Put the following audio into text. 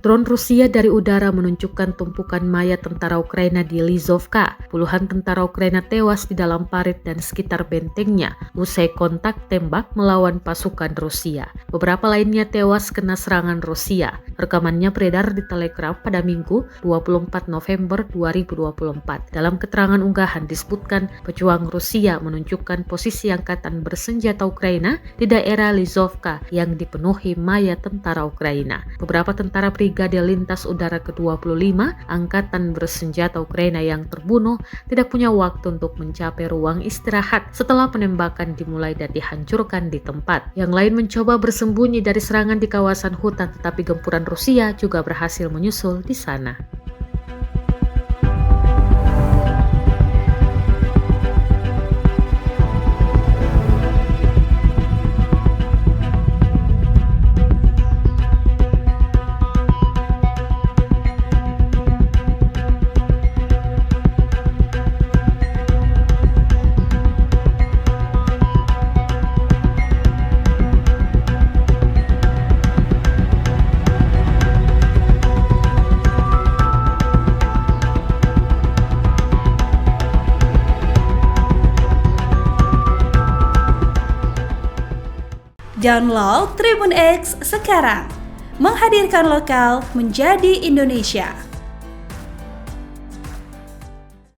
Drone Rusia dari udara menunjukkan tumpukan mayat tentara Ukraina di Lizovka. Puluhan tentara Ukraina tewas di dalam parit dan sekitar bentengnya usai kontak tembak melawan pasukan Rusia. Beberapa lainnya tewas kena serangan Rusia. Rekamannya beredar di Telegram pada Minggu 24 November 2024. Dalam keterangan unggahan disebutkan pejuang Rusia menunjukkan posisi angkatan bersenjata Ukraina di daerah Lizovka yang dipenuhi mayat tentara Ukraina. Beberapa tentara Brigade Lintas Udara ke-25 Angkatan Bersenjata Ukraina yang terbunuh tidak punya waktu untuk mencapai ruang istirahat setelah penembakan dimulai dan dihancurkan di tempat. Yang lain mencoba bersembunyi dari serangan di kawasan hutan, tetapi gempuran Rusia juga berhasil menyusul di sana. Download Tribun X sekarang, menghadirkan lokal menjadi Indonesia.